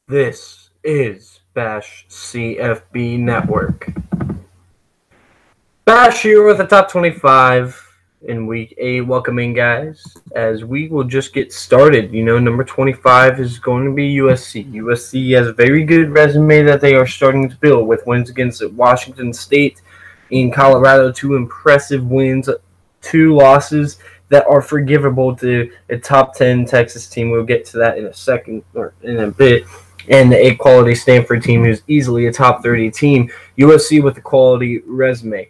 This is Basch CFB Network. Basch here with the top 25 in week 8. Welcome in, guys, as we will just get started. Number 25 is going to be USC. USC has a very good resume that they are starting to build with wins against Washington State in Colorado. 2 impressive wins, 2 losses that are forgivable to a top 10 Texas team. We'll get to that in a second or in a bit. And a quality Stanford team who's easily a top 30 team. USC with a quality resume.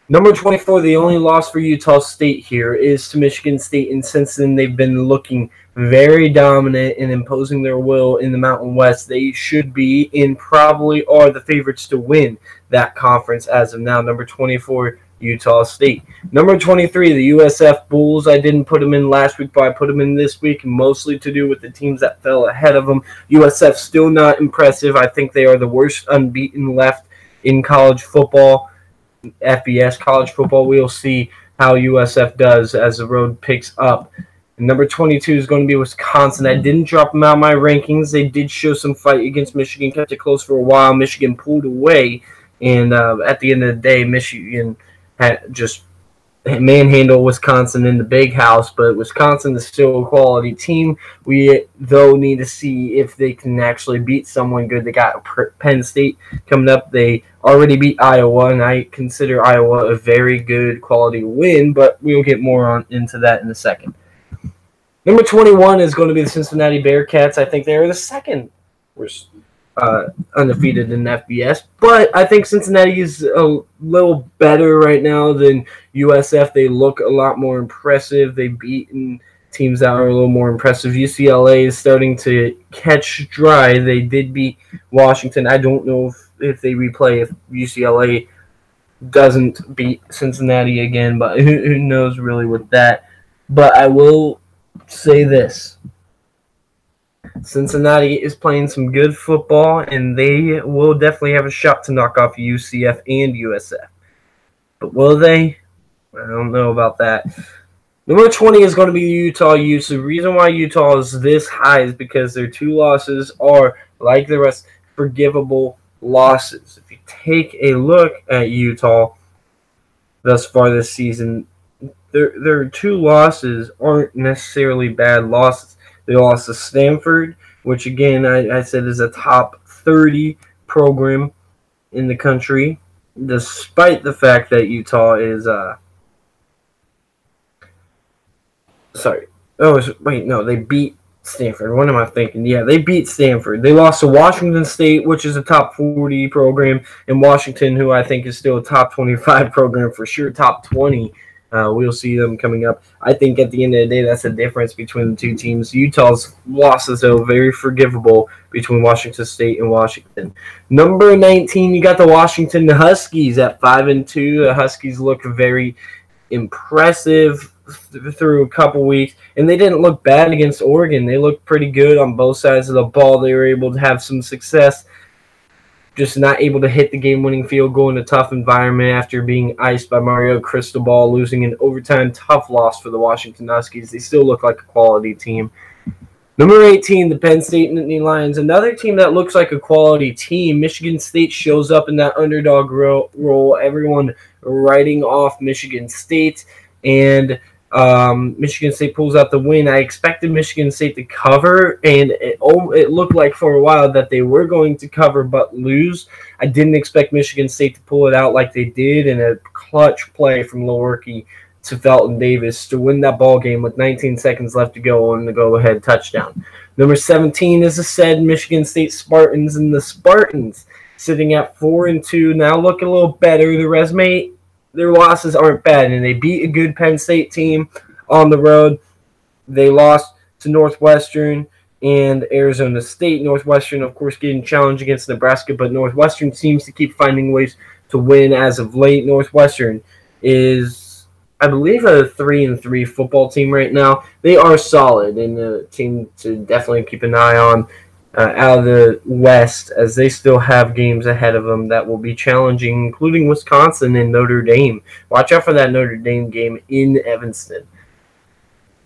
Number 24, the only loss for Utah State here is to Michigan State. And since then, they've been looking very dominant and imposing their will in the Mountain West. They should be and probably are the favorites to win that conference as of now. Number 24, Utah State. Number 23, the USF Bulls. I didn't put them in last week, but I put them in this week, mostly to do with the teams that fell ahead of them. USF still not impressive. I think they are the worst unbeaten left in college football, FBS college football. We'll see how USF does as the road picks up. And number 22 is going to be Wisconsin. I didn't drop them out of my rankings. They did show some fight against Michigan, kept it close for a while. Michigan pulled away, and at the end of the day, Michigan had just manhandle Wisconsin in the big house, but Wisconsin is still a quality team. We, though, need to see if they can actually beat someone good. They got Penn State coming up. They already beat Iowa, and I consider Iowa a very good quality win, but we'll get more into that in a second. Number 21 is going to be the Cincinnati Bearcats. I think they are the second worst undefeated in FBS, but I think Cincinnati is a little better right now than USF. They look a lot more impressive. They've beaten teams that are a little more impressive. UCLA is starting to catch stride. They did beat Washington. I don't know if they replay if UCLA doesn't beat Cincinnati again, but who knows really with that. But I will say this. Cincinnati is playing some good football, and they will definitely have a shot to knock off UCF and USF. But will they? I don't know about that. Number 20 is going to be Utah Utes. The reason why Utah is this high is because their 2 losses are, like the rest, forgivable losses. If you take a look at Utah thus far this season, their 2 losses aren't necessarily bad losses. They lost to Stanford, which, again, I said is a top 30 program in the country, despite the fact that Utah is they beat Stanford. What am I thinking? Yeah, they beat Stanford. They lost to Washington State, which is a top 40 program, and Washington, who I think is still a top 25 program for sure, top 20. We'll see them coming up. I think at the end of the day, that's the difference between the 2 teams. Utah's losses, though, very forgivable between Washington State and Washington. Number 19, you got the Washington Huskies at 5-2. The Huskies look very impressive through a couple weeks, and they didn't look bad against Oregon. They looked pretty good on both sides of the ball. They were able to have some success, just not able to hit the game-winning field goal in a tough environment after being iced by Mario Cristobal, losing an overtime tough loss for the Washington Huskies. They still look like a quality team. Number 18, the Penn State Nittany Lions, another team that looks like a quality team. Michigan State shows up in that underdog role. Everyone writing off Michigan State, and Michigan State pulls out the win. I expected Michigan State to cover, and it looked like for a while that they were going to cover but lose. I didn't expect Michigan State to pull it out like they did in a clutch play from Lewerke to Felton Davis to win that ball game with 19 seconds left to go on the go-ahead touchdown. Number 17 is the said Michigan State Spartans, and the Spartans sitting at 4-2 now look a little better. The resume, their losses aren't bad, and they beat a good Penn State team on the road. They lost to Northwestern and Arizona State. Northwestern, of course, getting challenged against Nebraska, but Northwestern seems to keep finding ways to win as of late. Northwestern is, I believe, a 3-3 football team right now. They are solid and a team to definitely keep an eye on out of the West, as they still have games ahead of them that will be challenging, including Wisconsin and Notre Dame. Watch out for that Notre Dame game in Evanston.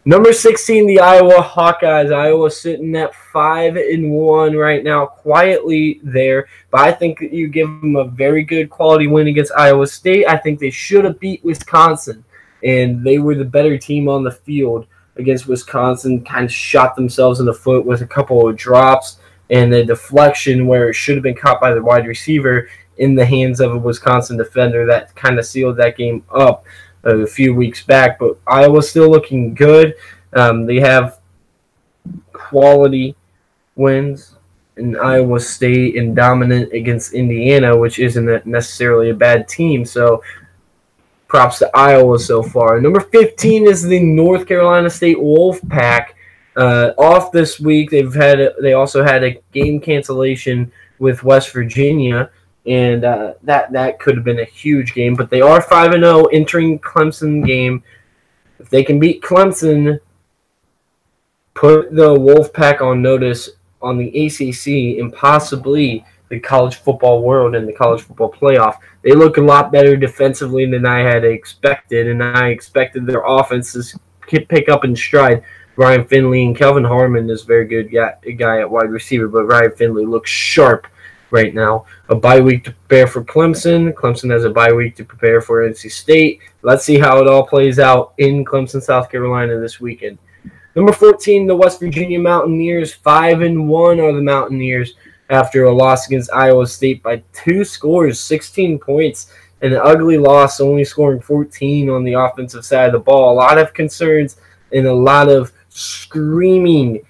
Number 16, the Iowa Hawkeyes. Iowa sitting at 5-1 right now, quietly there. But I think that you give them a very good quality win against Iowa State. I think they should have beat Wisconsin, and they were the better team on the field against Wisconsin. Kind of shot themselves in the foot with a couple of drops and a deflection where it should have been caught by the wide receiver in the hands of a Wisconsin defender. That kind of sealed that game up a few weeks back, but Iowa's still looking good. They have quality wins in Iowa State and dominant against Indiana, which isn't necessarily a bad team. So props to Iowa so far. Number 15 is the North Carolina State Wolfpack. Off this week, they also had a game cancellation with West Virginia. And that could have been a huge game. But they are 5-0 entering Clemson game. If they can beat Clemson, put the Wolfpack on notice on the ACC and possibly the college football world and the college football playoff. They look a lot better defensively than I had expected, and I expected their offenses to pick up in stride. Ryan Finley and Kelvin Harmon is a very good guy at wide receiver, but Ryan Finley looks sharp right now. A bye week to prepare for Clemson. Clemson has a bye week to prepare for NC State. Let's see how it all plays out in Clemson, South Carolina this weekend. Number 14, the West Virginia Mountaineers. 5-1 are the Mountaineers after a loss against Iowa State by 2 scores, 16 points, and an ugly loss, only scoring 14 on the offensive side of the ball. A lot of concerns and a lot of screaming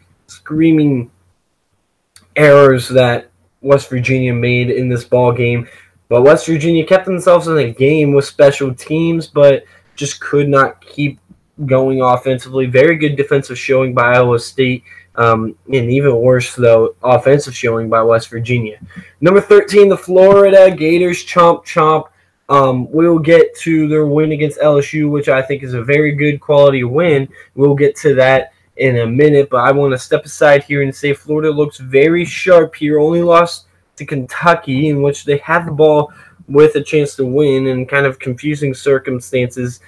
errors that West Virginia made in this ball game. But West Virginia kept themselves in a game with special teams, but just could not keep going offensively. Very good defensive showing by Iowa State, and even worse, though, offensive showing by West Virginia. Number 13, the Florida Gators. Chomp. We'll get to their win against LSU, which I think is a very good quality win. We'll get to that in a minute, but I want to step aside here and say Florida looks very sharp here. Only lost to Kentucky, in which they had the ball with a chance to win in kind of confusing circumstances.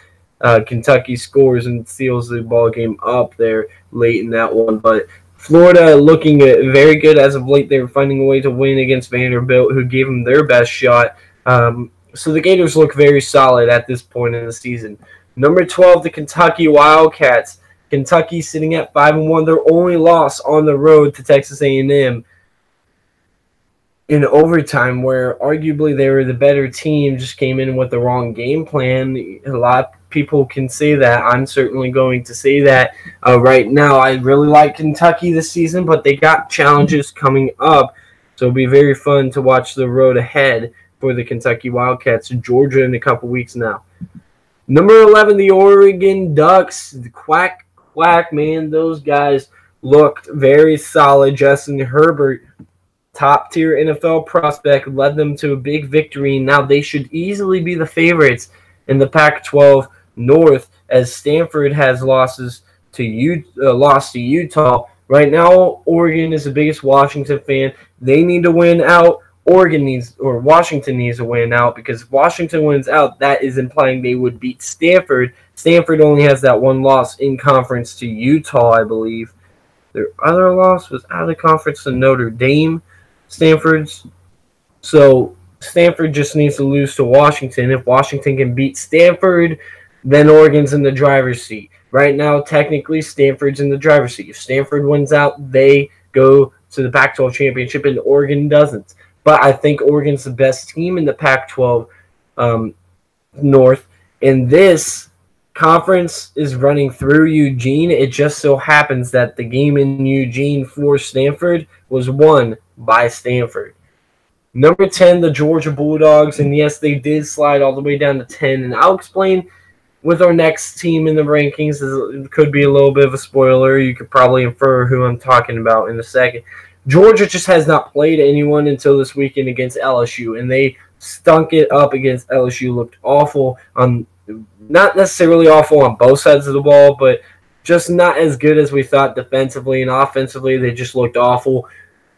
Kentucky scores and seals the ball game up there late in that one, but Florida looking very good as of late. They were finding a way to win against Vanderbilt, who gave them their best shot. So the Gators look very solid at this point in the season. Number 12, the Kentucky Wildcats. Kentucky sitting at 5-1, their only loss on the road to Texas A&M in overtime, where arguably they were the better team, just came in with the wrong game plan. A lot of people can say that. I'm certainly going to say that right now. I really like Kentucky this season, but they got challenges coming up, so it'll be very fun to watch the road ahead for the Kentucky Wildcats. Georgia in a couple weeks now. Number 11, the Oregon Ducks. The quack, man. Those guys looked very solid. Justin Herbert, top-tier NFL prospect, led them to a big victory. Now they should easily be the favorites in the Pac-12 North, as Stanford has lost to Utah. Right now, Oregon is the biggest Washington fan. They need to win out. Washington needs to win out, because if Washington wins out, that is implying they would beat Stanford. Stanford only has that one loss in conference to Utah, I believe. Their other loss was out of conference to Notre Dame, Stanford's. So Stanford just needs to lose to Washington. If Washington can beat Stanford, then Oregon's in the driver's seat. Right now, technically, Stanford's in the driver's seat. If Stanford wins out, they go to the Pac-12 championship, and Oregon doesn't. But I think Oregon's the best team in the Pac-12 North. And this conference is running through Eugene. It just so happens that the game in Eugene for Stanford was won by Stanford. Number 10, the Georgia Bulldogs. And yes, they did slide all the way down to 10. And I'll explain with our next team in the rankings. It could be a little bit of a spoiler. You could probably infer who I'm talking about in a second. Georgia just has not played anyone until this weekend against LSU, and they stunk it up against LSU. Looked awful not necessarily awful on both sides of the ball, but just not as good as we thought defensively and offensively. They just looked awful.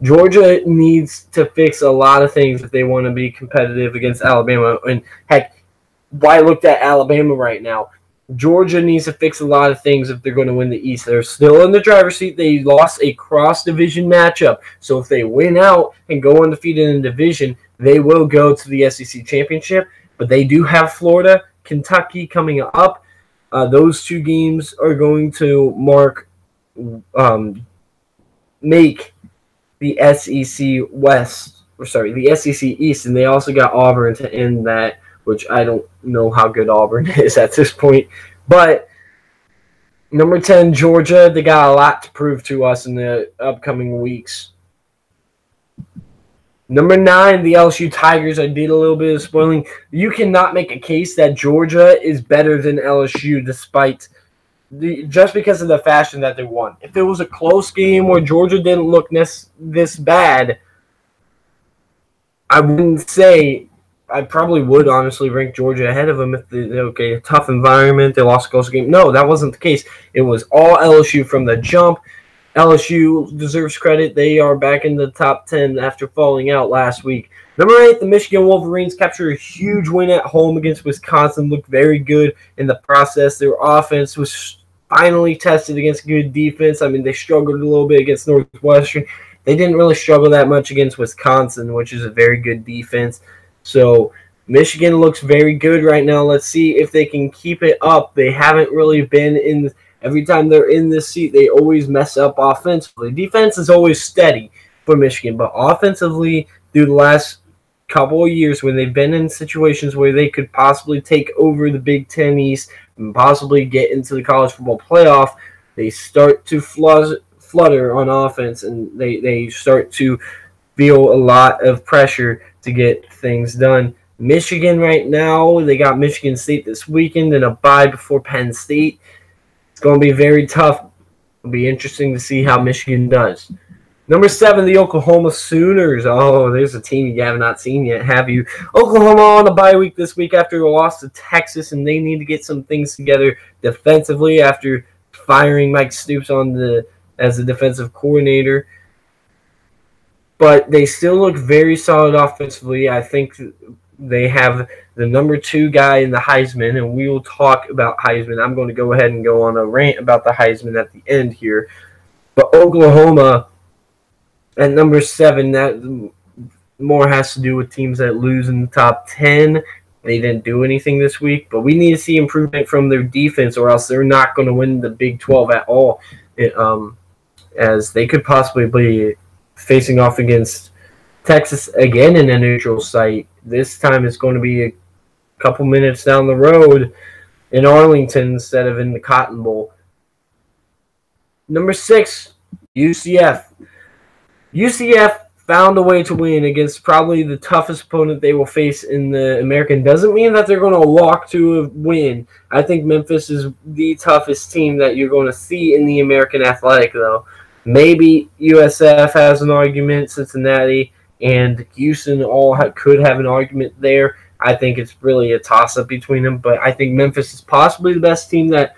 Georgia needs to fix a lot of things if they want to be competitive against Alabama. And heck, why looked at Alabama right now? Georgia needs to fix a lot of things if they're going to win the East. They're still in the driver's seat. They lost a cross-division matchup. So if they win out and go undefeated in the division, they will go to the SEC championship. But they do have Florida, Kentucky coming up. Those two games are going to make the SEC West, the SEC East, and they also got Auburn to end that, which I don't know how good Auburn is at this point. But number 10, Georgia, they got a lot to prove to us in the upcoming weeks. Number 9, the LSU Tigers. I did a little bit of spoiling. You cannot make a case that Georgia is better than LSU despite just because of the fashion that they won. If it was a close game where Georgia didn't look this bad, I wouldn't say. I probably would honestly rank Georgia ahead of them if a tough environment, they lost a close game. No, that wasn't the case. It was all LSU from the jump. LSU deserves credit. They are back in the top 10 after falling out last week. Number 8, the Michigan Wolverines captured a huge win at home against Wisconsin. Looked very good in the process. Their offense was finally tested against good defense. I mean, they struggled a little bit against Northwestern. They didn't really struggle that much against Wisconsin, which is a very good defense. So Michigan looks very good right now. Let's see if they can keep it up. They haven't really been in – every time they're in this seat, they always mess up offensively. Defense is always steady for Michigan, but offensively, through the last couple of years when they've been in situations where they could possibly take over the Big Ten East and possibly get into the college football playoff, they start to flutter on offense, and they start to feel a lot of pressure to get things done. Michigan right now, they got Michigan State this weekend and a bye before Penn State. It's going to be very tough. It'll be interesting to see how Michigan does. Number 7, the Oklahoma Sooners. Oh, there's a team you have not seen yet, have you? Oklahoma on a bye week this week after a loss to Texas, and they need to get some things together defensively after firing Mike Stoops as the defensive coordinator. But they still look very solid offensively. I think they have the number 2 guy in the Heisman, and we will talk about Heisman. I'm going to go ahead and go on a rant about the Heisman at the end here. But Oklahoma at number 7, that more has to do with teams that lose in the top 10. They didn't do anything this week, but we need to see improvement from their defense, or else they're not going to win the Big 12 at all, as they could possibly be facing off against Texas again in a neutral site. This time it's going to be a couple minutes down the road in Arlington instead of in the Cotton Bowl. Number 6, UCF. UCF found a way to win against probably the toughest opponent they will face in the American. Doesn't mean that they're going to walk to a win. I think Memphis is the toughest team that you're going to see in the American Athletic, though. Maybe USF has an argument, Cincinnati and Houston could have an argument there. I think it's really a toss-up between them, but I think Memphis is possibly the best team that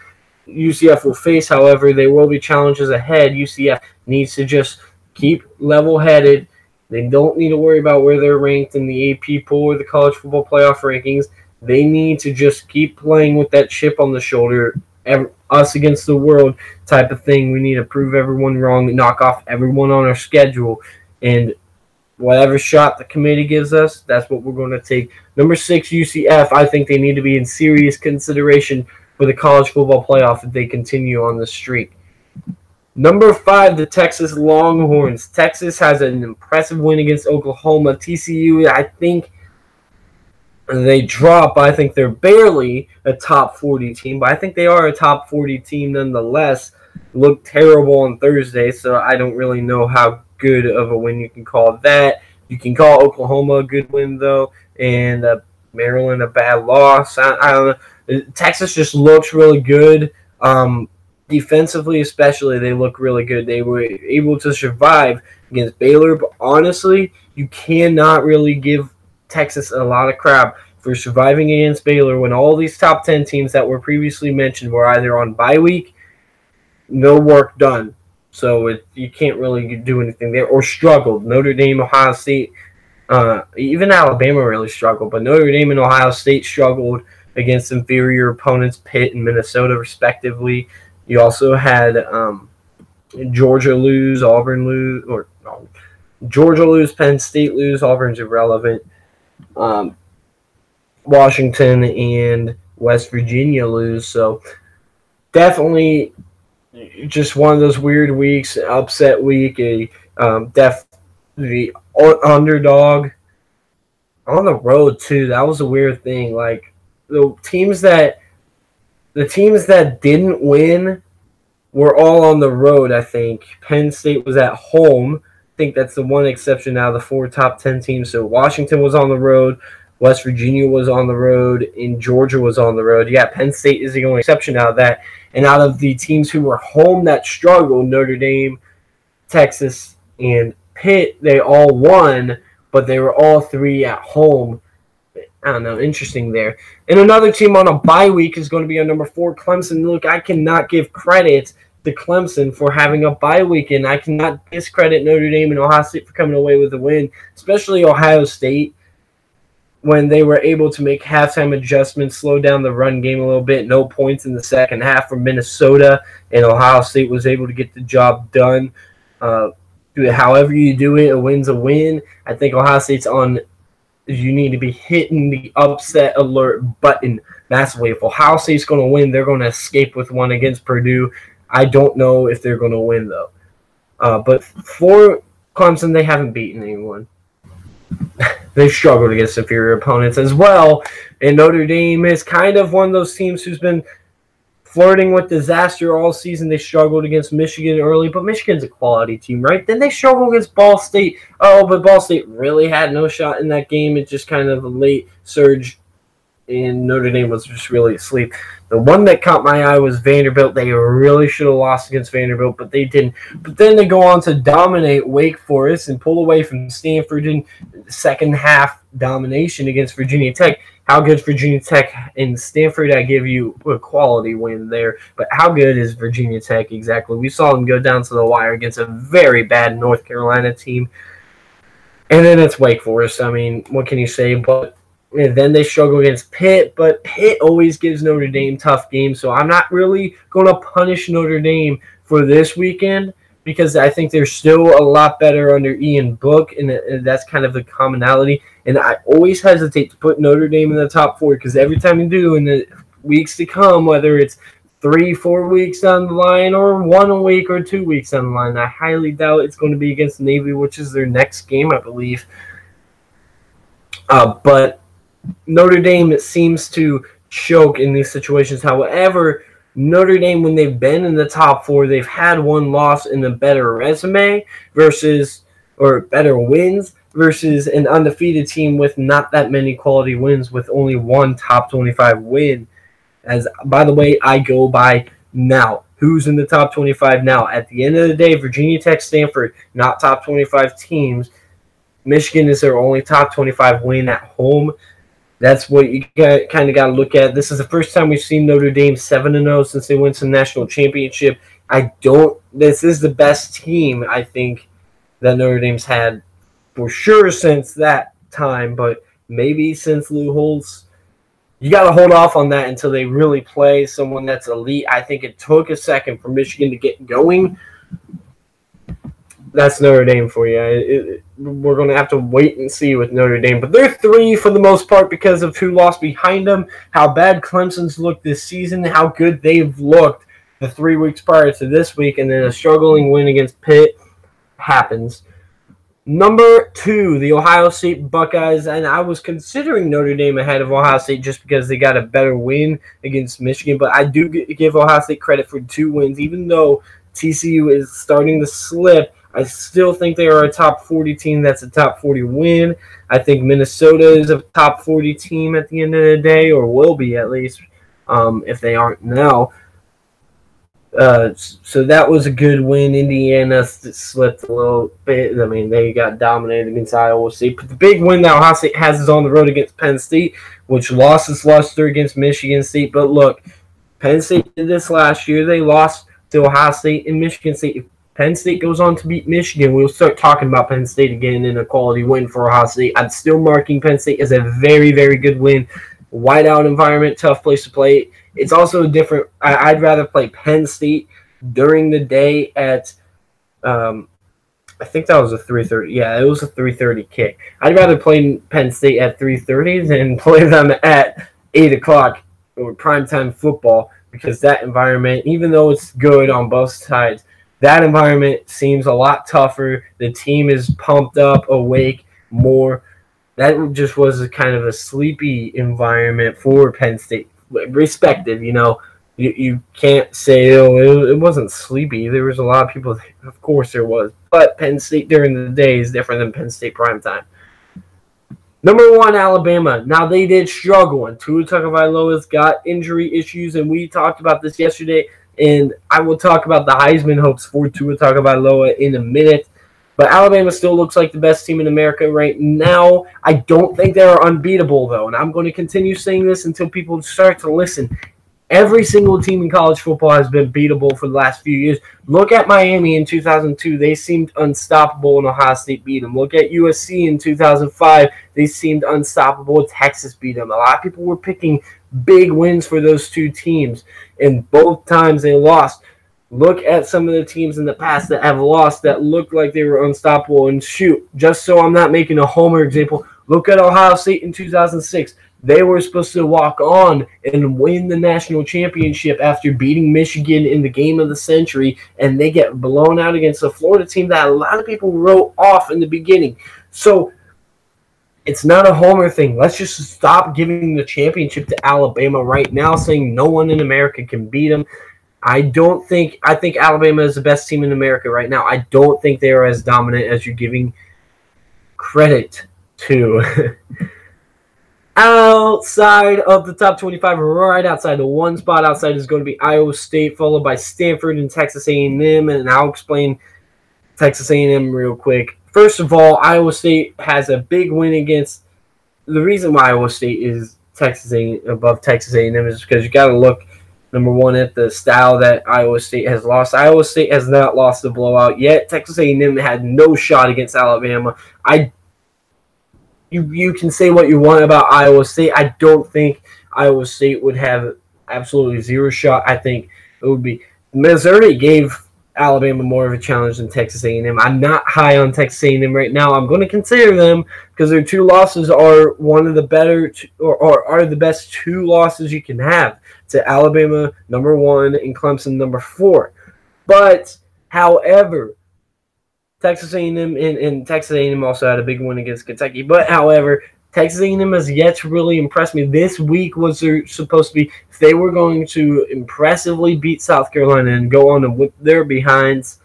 UCF will face. However, there will be challenges ahead. UCF needs to just keep level-headed. They don't need to worry about where they're ranked in the AP poll or the college football playoff rankings. They need to just keep playing with that chip on the shoulder, us against the world type of thing. We need to prove everyone wrong, knock off everyone on our schedule, and whatever shot the committee gives us, that's what we're going to take. Number 6, UCF. I think they need to be in serious consideration for the college football playoff if they continue on the streak. Number 5, the Texas Longhorns. Texas has an impressive win against Oklahoma. TCU, I think they drop. I think they're barely a top 40 team, but I think they are a top 40 team nonetheless. Looked terrible on Thursday, so I don't really know how good of a win you can call that. You can call Oklahoma a good win, though, and Maryland a bad loss. I don't know. Texas just looks really good. Defensively, especially, they look really good. They were able to survive against Baylor, but honestly, you cannot really give Texas a lot of crap for surviving against Baylor when all these top 10 teams that were previously mentioned were either on bye week, no work done. So you can't really do anything there, or struggled. Notre Dame, Ohio State, even Alabama really struggled, but Notre Dame and Ohio State struggled against inferior opponents, Pitt and Minnesota, respectively. You also had Georgia lose, Auburn lose, or Georgia lose, Penn State lose. Auburn's irrelevant. Washington and West Virginia lose. So definitely just one of those weird weeks, upset week, the underdog on the road too. That was a weird thing. Like the teams that didn't win were all on the road. I think Penn State was at home. I think that's the one exception out of the 4 top 10 teams. So Washington was on the road, West Virginia was on the road, and Georgia was on the road. Yeah, Penn State is the only exception out of that. And out of the teams who were home that struggled, Notre Dame, Texas, and Pitt, they all won, but they were all 3 at home. I don't know, interesting there. And another team on a bye week is going to be on number 4, Clemson. Look, I cannot give credit to Clemson for having a bye week, and I cannot discredit Notre Dame and Ohio State for coming away with a win, especially Ohio State, when they were able to make halftime adjustments, slow down the run game a little bit. No points in the second half from Minnesota, and Ohio State was able to get the job done. However you do it, a win's a win. I think Ohio State's on – you need to be hitting the upset alert button massively. If Ohio State's going to win, they're going to escape with one against Purdue. I don't know if they're going to win, though. But for Clemson, they haven't beaten anyone. They've struggled against inferior opponents as well. And Notre Dame is kind of one of those teams who's been flirting with disaster all season. They struggled against Michigan early, but Michigan's a quality team, right? Then they struggled against Ball State. Oh, but Ball State really had no shot in that game. It's just kind of a late surge, and Notre Dame was just really asleep. The one that caught my eye was Vanderbilt. They really should have lost against Vanderbilt, but they didn't. But then they go on to dominate Wake Forest and pull away from Stanford in second half domination against Virginia Tech. How good Virginia Tech and Stanford? I give you a quality win there. But how good is Virginia Tech exactly? We saw them go down to the wire against a very bad North Carolina team. And then it's Wake Forest. I mean, what can you say? But and then they struggle against Pitt, but Pitt always gives Notre Dame tough games, so I'm not really going to punish Notre Dame for this weekend because I think they're still a lot better under Ian Book, and that's kind of the commonality. And I always hesitate to put Notre Dame in the top 4 because every time you do in the weeks to come, whether it's 3-4 weeks down the line or 1 week or 2 weeks down the line, I highly doubt it's going to be against Navy, which is their next game, I believe. But Notre Dame seems to choke in these situations. However, Notre Dame, when they've been in the top 4, they've had one loss in a better resume or better wins versus an undefeated team with not that many quality wins with only one top 25 win. As, by the way, I go by now. Who's in the top 25 now? At the end of the day, Virginia Tech, Stanford, not top 25 teams. Michigan is their only top 25 win at home. That's what you kind of got to look at. This is the first time we've seen Notre Dame 7-0 since they went to the national championship. This is the best team, I think, that Notre Dame's had for sure since that time, but maybe since Lou Holtz. You got to hold off on that until they really play someone that's elite. I think it took a second for Michigan to get going. That's Notre Dame for you. We're going to have to wait and see with Notre Dame. But they're 3 for the most part because of who lost behind them, how bad Clemson's looked this season, how good they've looked the 3 weeks prior to this week, and then a struggling win against Pitt happens. Number 2, the Ohio State Buckeyes, and I was considering Notre Dame ahead of Ohio State just because they got a better win against Michigan, but I do give Ohio State credit for 2 wins. Even though TCU is starting to slip, I still think they are a top 40 team. That's a top 40 win. I think Minnesota is a top 40 team at the end of the day, or will be at least, if they aren't now. So that was a good win. Indiana slipped a little bit. I mean, they got dominated against Iowa State. But the big win that Ohio State has is on the road against Penn State, which lost its luster against Michigan State. But look, Penn State did this last year. They lost to Ohio State and Michigan State. If Penn State goes on to beat Michigan, we'll start talking about Penn State again in a quality win for Ohio State. I'm still marking Penn State as a very, very good win. whiteout environment, tough place to play. It's also different. I'd rather play Penn State during the day at I think that was a 3:30. Yeah, it was a 3:30 kick. I'd rather play Penn State at 3:30 than play them at 8 o'clock or primetime football, because that environment, even though it's good on both sides, that environment seems a lot tougher. The team is pumped up, awake more. That just was a kind of a sleepy environment for Penn State. Respective, You can't say, it wasn't sleepy. There was a lot of people. Of course there was. But Penn State during the day is different than Penn State primetime. Number 1, Alabama. Now, they did struggle, and Tua Tagovailoa's got injury issues, and we talked about this yesterday, and I will talk about the Heisman hopes for Tua Tagovailoa in a minute. But Alabama still looks like the best team in America right now. I don't think they are unbeatable, though, and I'm going to continue saying this until people start to listen. Every single team in college football has been beatable for the last few years. Look at Miami in 2002. They seemed unstoppable, and Ohio State beat them. Look at USC in 2005. They seemed unstoppable. Texas beat them. A lot of people were picking big wins for those two teams, and both times they lost. Look at some of the teams in the past that have lost that looked like they were unstoppable. And shoot, just so I'm not making a homer example, look at Ohio State in 2006. They were supposed to walk on and win the national championship after beating Michigan in the game of the century, and they get blown out against a Florida team that a lot of people wrote off in the beginning. So it's not a homer thing. Let's just stop giving the championship to Alabama right now, saying no one in America can beat them. I think Alabama is the best team in America right now. I don't think they are as dominant as you're giving credit to. Outside of the top 25, right outside, the one spot outside is going to be Iowa State, followed by Stanford and Texas A&M, and I'll explain Texas A&M real quick. First of all, Iowa State has a big win against. The reason why Iowa State is above Texas A&M is because you got to look, number one, at the style that Iowa State has lost. Iowa State has not lost a blowout yet. Texas A&M had no shot against Alabama. You can say what you want about Iowa State. I don't think Iowa State would have absolutely zero shot. I think it would be Missouri gave Alabama more of a challenge than Texas A&M. I'm not high on Texas A&M right now. I'm going to consider them because their two losses are one of the better or are the best two losses you can have to Alabama, number 1, and Clemson, number 4. But, however, Texas A&M and Texas A&M also had a big win against Kentucky. But, however, Texas A&M has yet to really impress me. This week was supposed to be, if they were going to impressively beat South Carolina and go on and whip their behinds,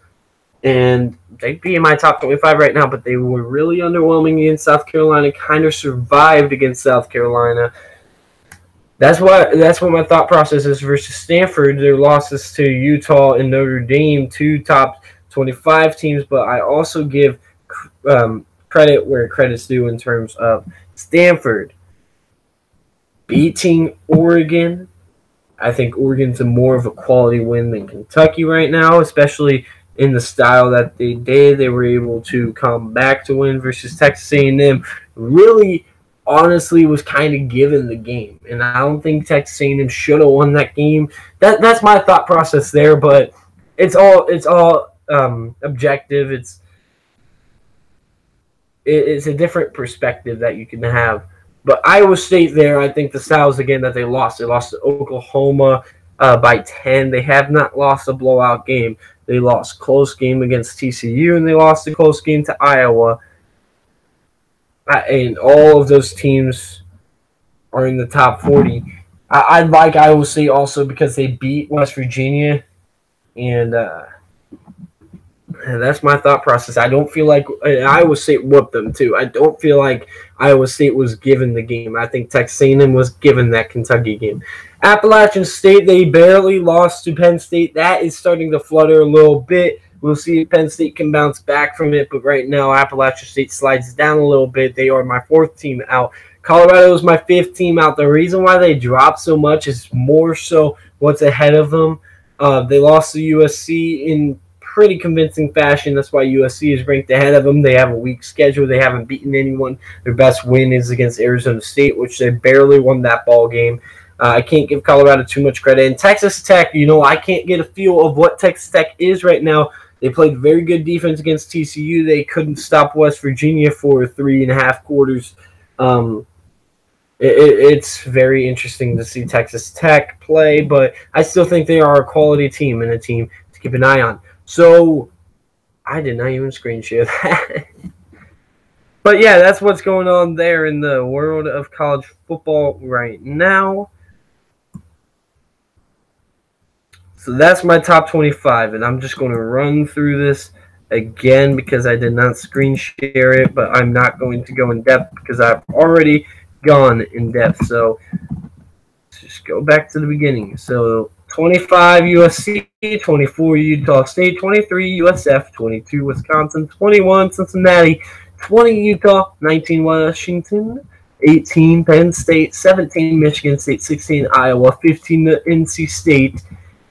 and they'd be in my top 25 right now, but they were really underwhelming against South Carolina, kind of survived against South Carolina. That's what my thought process is versus Stanford. Their losses to Utah and Notre Dame, two top 25 teams, but I also give credit where credit's due in terms of Stanford beating Oregon. I think Oregon's a more of a quality win than Kentucky right now, especially in the style that they did. They were able to come back to win versus Texas A&M. Really, honestly, was kind of given the game, and I don't think Texas A&M should have won that game. That's my thought process there, but it's all objective. It's a different perspective that you can have. But Iowa State there, I think the styles again that they lost. They lost to Oklahoma by 10. They have not lost a blowout game. They lost close game against TCU, and they lost a close game to Iowa. And all of those teams are in the top 40. I like Iowa State also because they beat West Virginia, and that's my thought process. I don't feel like Iowa State whooped them too. I don't feel like Iowa State was given the game. I think Texas A&M was given that Kentucky game. Appalachian State, they barely lost to Penn State. That is starting to flutter a little bit. We'll see if Penn State can bounce back from it, but right now Appalachian State slides down a little bit. They are my 4th team out. Colorado is my 5th team out. The reason why they dropped so much is more so what's ahead of them. They lost to USC in pretty convincing fashion. That's why USC is ranked ahead of them. They have a weak schedule. They haven't beaten anyone. Their best win is against Arizona State, which they barely won that ball game. I can't give Colorado too much credit. And Texas Tech, I can't get a feel of what Texas Tech is right now. They played very good defense against TCU. They couldn't stop West Virginia for 3.5 quarters. It's very interesting to see Texas Tech play, but I still think they are a quality team and a team to keep an eye on. So I did not even screen share that. But yeah, that's what's going on there in the world of college football right now. So that's my top 25, and I'm just going to run through this again because I did not screen share it, but I'm not going to go in depth because I've already gone in depth. So let's just go back to the beginning. So 25 USC, 24 Utah State, 23 USF, 22 Wisconsin, 21 Cincinnati, 20 Utah, 19 Washington, 18 Penn State, 17 Michigan State, 16 Iowa, 15 NC State,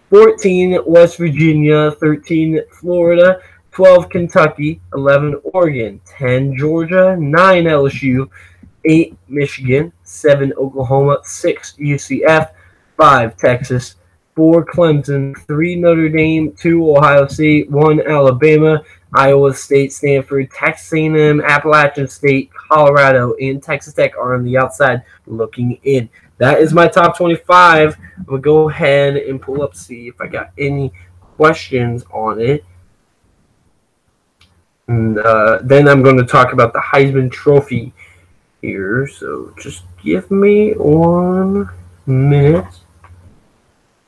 14 West Virginia, 13 Florida, 12 Kentucky, 11 Oregon, 10 Georgia, 9 LSU, 8 Michigan, 7 Oklahoma, 6 UCF, 5 Texas, 4 Clemson, 3 Notre Dame, 2 Ohio State, 1 Alabama, Iowa State, Stanford, Texas A&M, Appalachian State, Colorado, and Texas Tech are on the outside looking in. That is my top 25. I'm going to go ahead and pull up, see if I got any questions on it. And then I'm going to talk about the Heisman Trophy here. So just give me 1 minute.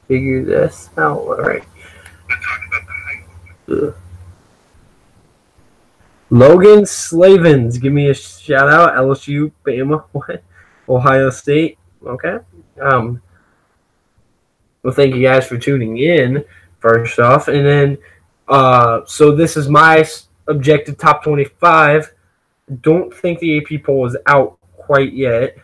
Figure this out. All right. Logan Slavens, give me a shout out. LSU, Bama, what? Ohio State. Okay. Well, thank you guys for tuning in, first off. And then, so this is my objective top 25. Don't think the AP poll is out quite yet.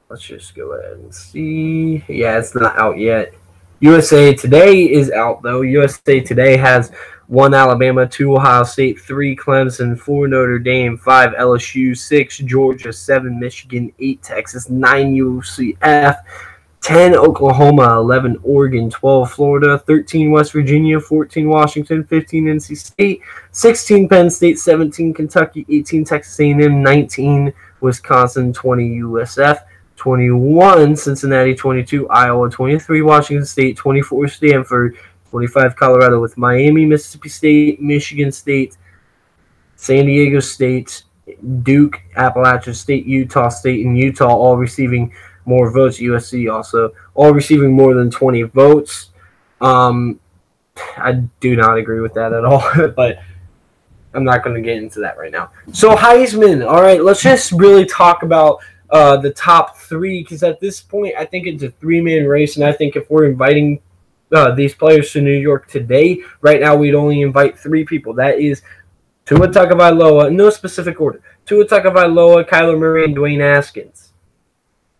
Let's just go ahead and see. Yeah, it's not out yet. USA Today is out, though. USA Today has 1 Alabama, 2 Ohio State, 3 Clemson, 4 Notre Dame, 5 LSU, 6 Georgia, 7 Michigan, 8 Texas, 9 UCF, 10 Oklahoma, 11 Oregon, 12 Florida, 13 West Virginia, 14 Washington, 15 NC State, 16 Penn State, 17 Kentucky, 18 Texas A&M, 19 Wisconsin, 20 USF, 21 Cincinnati, 22 Iowa, 23 Washington State, 24 Stanford, 25 Colorado, with Miami, Mississippi State, Michigan State, San Diego State, Duke, Appalachian State, Utah State, and Utah all receiving more votes. USC also all receiving more than 20 votes. I do not agree with that at all, but I'm not going to get into that right now. So Heisman, all right, let's just really talk about the top 3, because at this point I think it's a 3-man race, and I think if we're inviting these players to New York today, right now we'd only invite 3 people. That is Tua Tagovailoa, no specific order. Tua Tagovailoa, Kyler Murray, and Dwayne Haskins.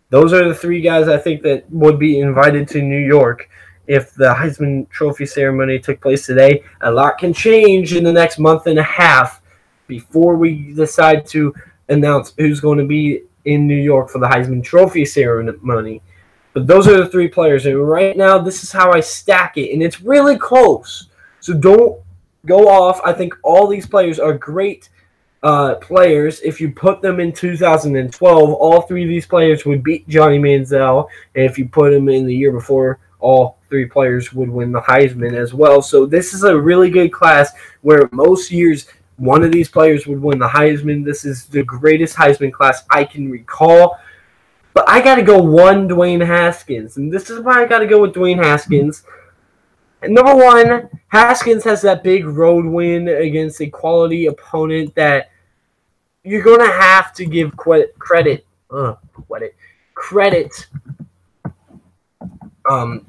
Those are the 3 guys I think that would be invited to New York if the Heisman Trophy ceremony took place today. A lot can change in the next month and a half before we decide to announce who's going to be in New York for the Heisman Trophy ceremony. But those are the 3 players. And right now, this is how I stack it. And it's really close. So don't go off. I think all these players are great players. If you put them in 2012, all 3 of these players would beat Johnny Manziel. And if you put them in the year before, all 3 players would win the Heisman as well. So this is a really good class where most years one of these players would win the Heisman. This is the greatest Heisman class I can recall. But I got to go 1 Dwayne Haskins. And this is why I got to go with Dwayne Haskins. And number 1, Haskins has that big road win against a quality opponent that you're going to have to give credit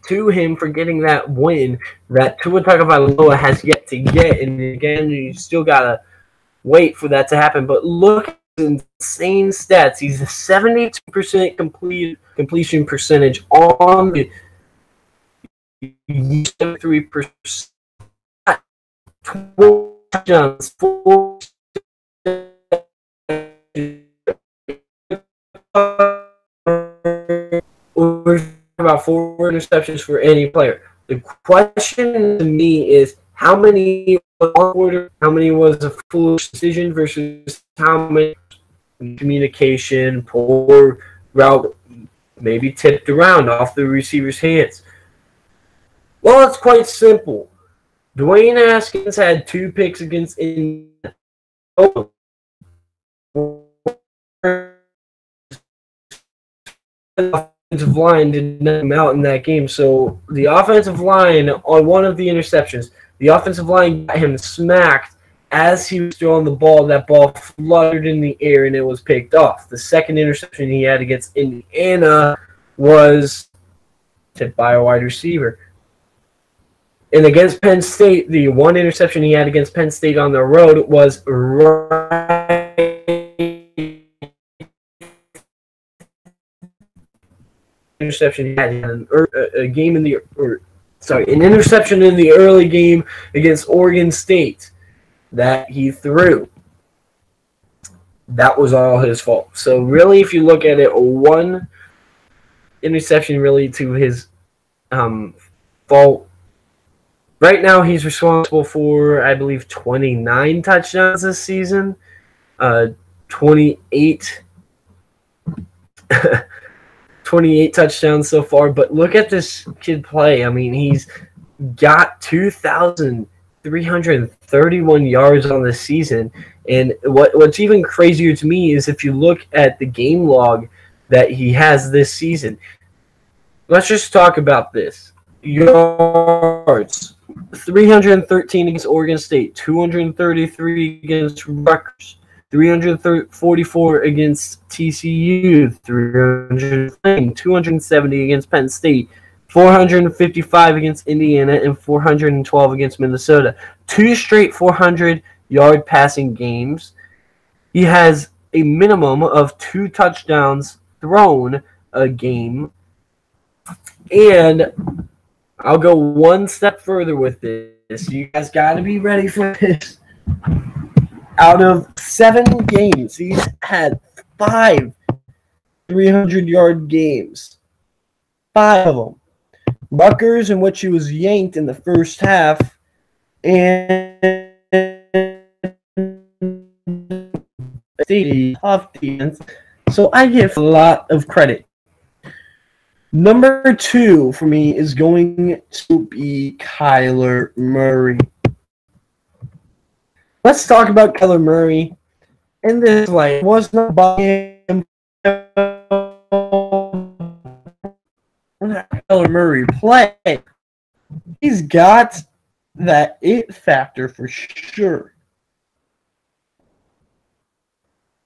to him for getting that win that Tua Tagovailoa has yet to get. And again, you still got to wait for that to happen. But look at his insane stats. He's a 72% completion percentage on the 3%, 12 touchdowns, 4 or about 4 interceptions for any player. The question to me is how many was on order, how many was a foolish decision versus how many communication, poor route, maybe tipped around off the receiver's hands. Well, it's quite simple. Dwayne Haskins had 2 picks against Indiana. The offensive line did not come out in that game, so the offensive line on one of the interceptions, the offensive line got him smacked as he was throwing the ball. That ball fluttered in the air and it was picked off. The second interception he had against Indiana was tipped by a wide receiver. And against Penn State, the one interception he had against Penn State on the road was right interception he had an interception in the early game against Oregon State that he threw. That was all his fault. So really, if you look at it, one interception really to his fault. Right now, he's responsible for, I believe, 29 touchdowns this season. 28 touchdowns so far. But look at this kid play. I mean, he's got 2,331 yards on the season. And what's even crazier to me is if you look at the game log that he has this season. Let's just talk about this. Yards. 313 against Oregon State, 233 against Rutgers, 344 against TCU, 270 against Penn State, 455 against Indiana, and 412 against Minnesota. 2 straight 400-yard passing games. He has a minimum of 2 touchdowns thrown a game. And I'll go one step further with this. You guys got to be ready for this. Out of 7 games, he's had 5 300-yard games. 5 of them. Rutgers, in which he was yanked in the first half, and tough defense. So I give a lot of credit. Number 2 for me is going to be Kyler Murray. Let's talk about Kyler Murray. And this was not about him. Kyler Murray play. He's got that it factor for sure.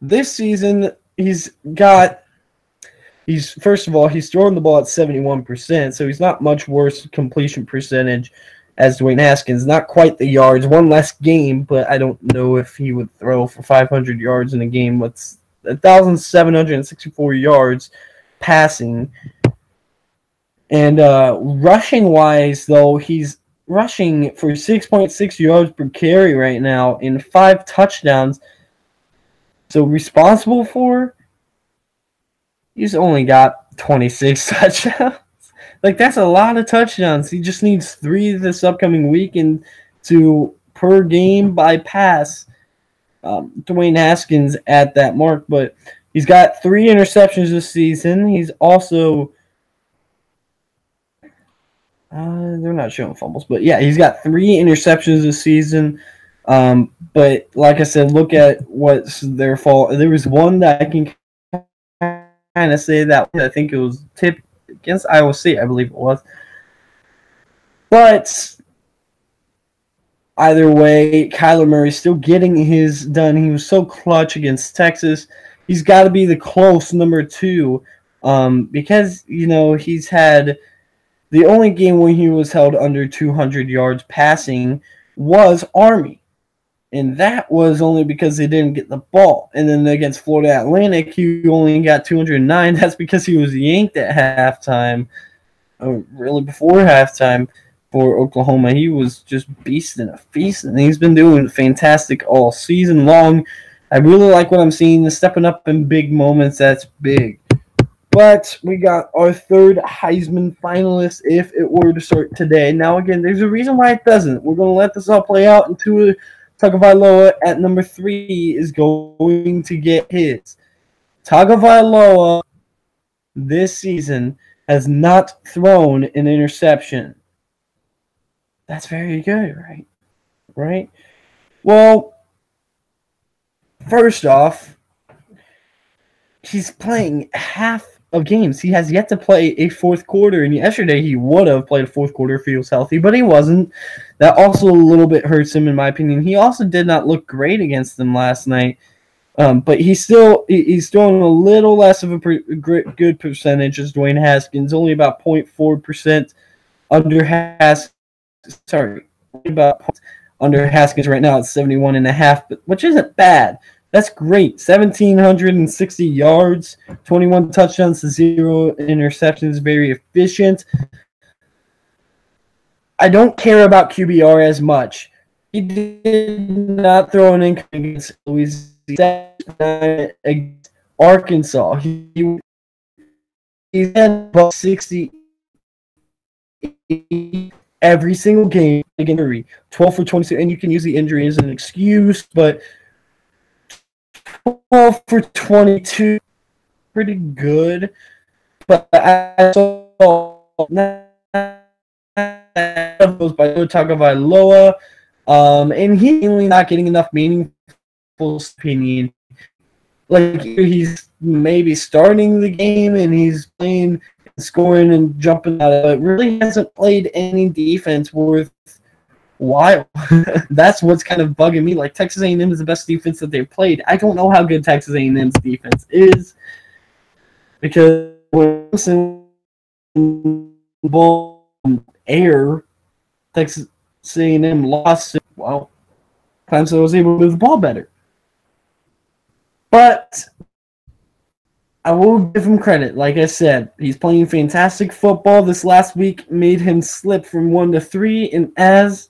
This season, first of all, he's throwing the ball at 71%, so he's not much worse completion percentage as Dwayne Haskins. Not quite the yards, one less game, but I don't know if he would throw for 500 yards in a game with 1,764 yards passing. And rushing-wise, though, he's rushing for 6.6 yards per carry right now in 5 touchdowns. So responsible for, he's only got 26 touchdowns. That's a lot of touchdowns. He just needs 3 this upcoming week and to per game by pass. Dwayne Haskins at that mark, but he's got 3 interceptions this season. He's also they're not showing fumbles, but yeah, he's got 3 interceptions this season. But like I said, look at what's their fault. There was one that I can kind of say that I think it was tipped against Iowa State, I believe it was. But either way, Kyler Murray's still getting his done. He was so clutch against Texas. He's got to be the close number 2 because, he's had the only game when he was held under 200 yards passing was Army. And that was only because they didn't get the ball. And then against Florida Atlantic, he only got 209. That's because he was yanked at halftime. really before halftime for Oklahoma. He was just beasting a feast, and he's been doing fantastic all season long. I really like what I'm seeing. The stepping up in big moments, that's big. But we got our third Heisman finalist if it were to start today. Now, again, there's a reason why it doesn't. We're going to let this all play out, and Tua Tagovailoa at number 3 is going to get his. Tagovailoa this season has not thrown an interception. That's very good, right? Right? Well, first off, he's playing half of games. He has yet to play a fourth quarter, and yesterday he would have played a fourth quarter if he was healthy, but he wasn't. That also a little bit hurts him, in my opinion. He also did not look great against them last night, but he's throwing a little less of a good percentage as Dwayne Haskins, only about 0.4% under Haskins. Sorry, about under Haskins right now at 71.5, which isn't bad. That's great. 1,760 yards, 21 touchdowns to 0 interceptions. Very efficient. I don't care about QBR as much. He did not throw an income against Louisiana, against Arkansas. He had about 60 every single game against injury. 12 for 22, and you can use the injury as an excuse, but 12 for 22, pretty good. But I saw those by Tagovailoa, and he's really not getting enough meaningful opinion. Like, he's maybe starting the game and he's playing, scoring, and jumping out, but really hasn't played any defense worth while. That's what's kind of bugging me. Like, Texas A&M is the best defense that they've played. I don't know how good Texas A&M's defense is, because when ball air, Texas A&M lost. Well, Clemson was able to move the ball better. But I will give him credit. Like I said, he's playing fantastic football. This last week made him slip from 1 to 3, and as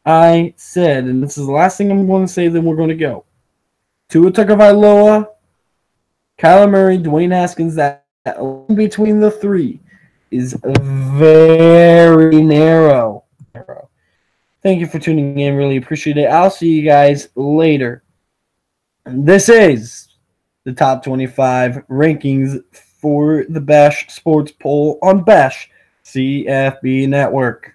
I said, and this is the last thing I'm going to say, then we're going to go. Tua Tagovailoa, Kyler Murray, Dwayne Haskins, that between the three is very narrow. Thank you for tuning in. Really appreciate it. I'll see you guys later. This is the top 25 rankings for the Basch Sports Poll on Basch CFB Network.